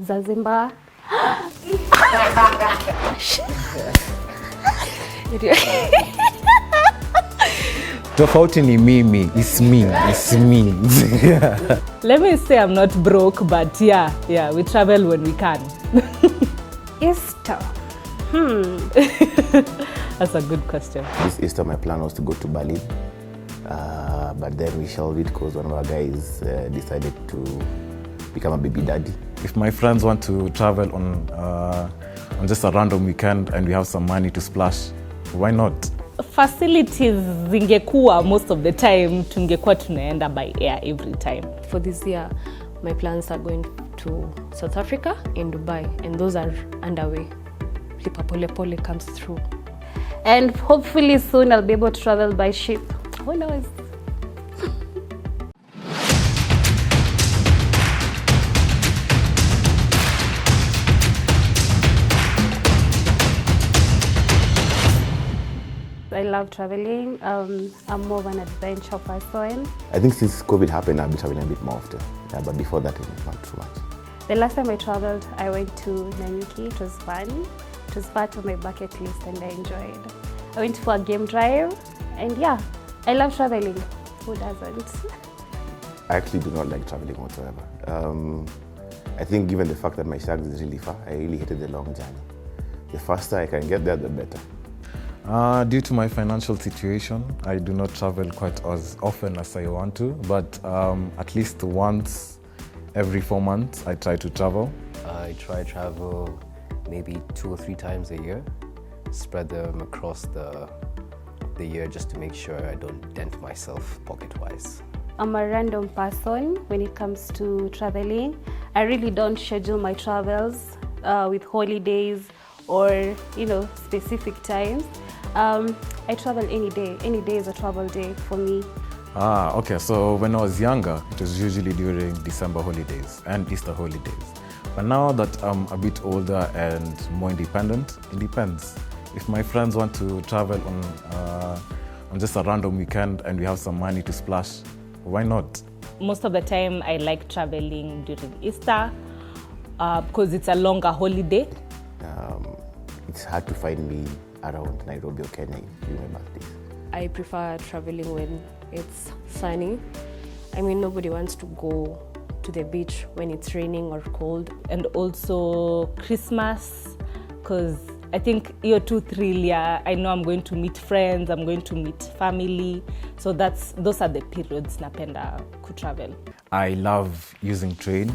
Zanzibar. Tofauti ni mimi, it's me. Let me say I'm not broke, but yeah, we travel when we can. Easter. That's a good question. This Easter, my plan was to go to Bali, but then we shelved it because one of our guys decided to become a baby daddy. If my friends want to travel on just a random weekend and we have some money to splash, why not? Facilities zingekuwa most of the time tungekuwa tunaenda by air every time. For this year, my plans are going to South Africa and Dubai, and those are underway. Lipa pole pole comes through. And hopefully soon I'll be able to travel by ship. Who knows? I love traveling. I'm more of an adventure person. I think since COVID happened, I've been traveling a bit more often. Yeah, but before that, not too much. The last time I traveled, I went to Nanyuki. It was fun. It was part of my bucket list and I enjoyed. I went for a game drive and yeah, I love traveling. Who doesn't? I actually do not like traveling whatsoever. I think given the fact that my shags is really far, I really hated the long journey. The faster I can get there, the better. Due to my financial situation, I do not travel quite as often as I want to, but at least once every 4 months I try to travel. I try to travel maybe 2 or 3 times a year, spread them across the year just to make sure I don't dent myself pocket-wise. I'm a random person when it comes to traveling. I really don't schedule my travels with holidays or specific times. I travel any day. Any day is a travel day for me. Okay, so when I was younger, it was usually during December holidays and Easter holidays. But now that I'm a bit older and more independent, it depends. If my friends want to travel on just a random weekend and we have some money to splash, why not? Most of the time I like traveling during Easter because it's a longer holiday. It's hard to find me around Nairobi or Kenya during my birthdays. I prefer traveling when it's sunny. I mean, nobody wants to go to the beach when it's raining or cold. And also Christmas, because I think you're too thrillier. I know I'm going to meet friends, I'm going to meet family. So those are the periods napenda kutravel. I love using train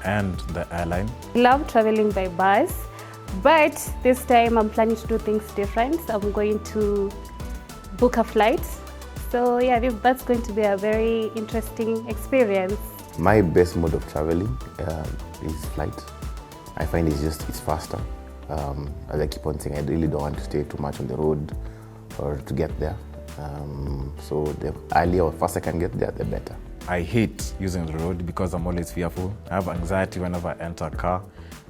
and the airline. I love traveling by bus, but this time I'm planning to do things different. I'm going to book a flight. So yeah, that's going to be a very interesting experience. My best mode of traveling is flight. I find it's faster. As I keep on saying, I really don't want to stay too much on the road or to get there. So the earlier or faster I can get there, the better. I hate using the road because I'm always fearful. I have anxiety whenever I enter a car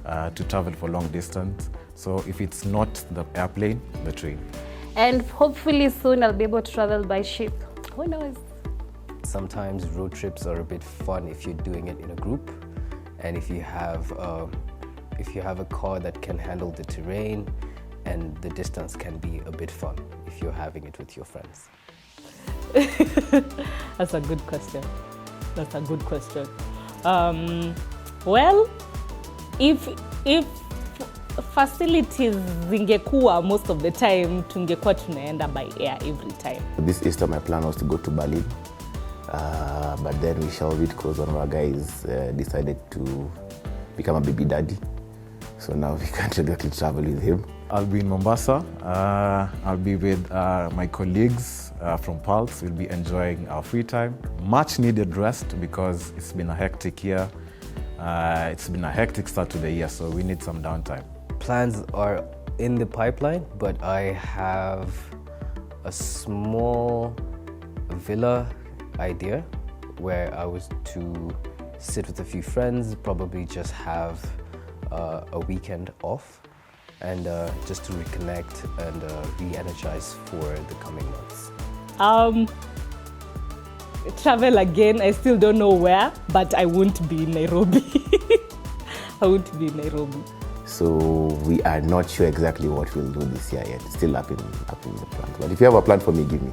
to travel for long distance. So if it's not the airplane, the train. And hopefully soon I'll be able to travel by ship. Who knows? Sometimes road trips are a bit fun if you're doing it in a group, and if you have a car that can handle the terrain, and the distance can be a bit fun if you're having it with your friends. That's a good question. Well, if facilities zingekuwa most of the time tungekuwa tunaenda by air every time. This Easter, my plan was to go to Bali, but then we shelved it because one of our guys decided to become a baby daddy. So now we can't exactly travel with him. I'll be in Mombasa. I'll be with my colleagues from Pulse. We'll be enjoying our free time. Much needed rest because it's been a hectic year. It's been a hectic start to the year, so we need some downtime. Plans are in the pipeline, but I have a small villa idea where I was to sit with a few friends, probably just have a weekend off, and just to reconnect and re-energize for the coming months. Travel again, I still don't know where, but I won't be in Nairobi. I won't be in Nairobi. So we are not sure exactly what we'll do this year yet. Still up in the plan. But if you have a plan for me, give me.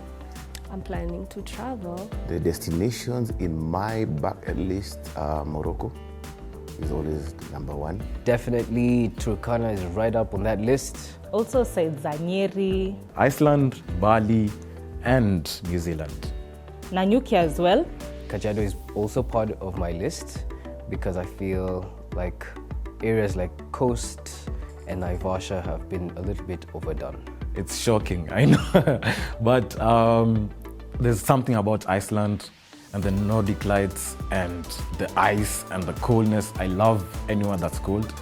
I'm planning to travel. The destinations in my bucket list, Morocco is always number one. Definitely Turkana is right up on that list. Also said Zanyeri, Iceland, Bali, and New Zealand. Nanyuki as well. Kajiado is also part of my list because I feel like areas like Coast and Naivasha have been a little bit overdone. It's shocking, I know. But there's something about Iceland and the Nordic lights and the ice and the coldness. I love anyone that's cold.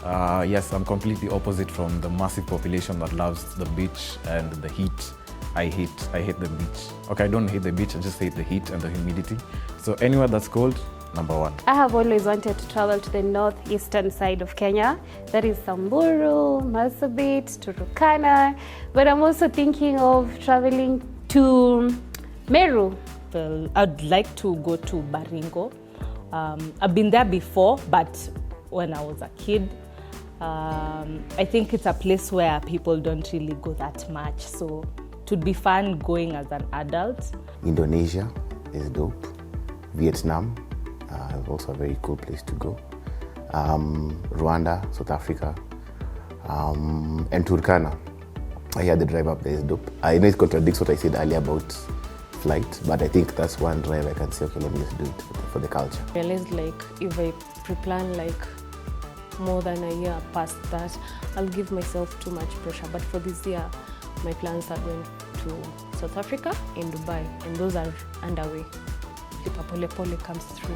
Yes, I'm completely opposite from the massive population that loves the beach and the heat. I hate the beach. Okay, I don't hate the beach, I just hate the heat and the humidity. So anywhere that's cold, number one. I have always wanted to travel to the northeastern side of Kenya. That is Samburu, Marsabit, Turkana. But I'm also thinking of traveling to Meru. Well, I'd like to go to Baringo. I've been there before, but when I was a kid. I think it's a place where people don't really go that much. So it would be fun going as an adult. Indonesia is dope. Vietnam, also a very cool place to go. Rwanda, South Africa, and Turkana. I hear the drive up there is dope. I know it contradicts what I said earlier about flight, but I think that's one drive I can say, okay, let me just do it for the culture. I realized like if I pre-plan like more than a year past that, I'll give myself too much pressure. But for this year, my plans are going to South Africa and Dubai, and those are underway. Pole pole comes through.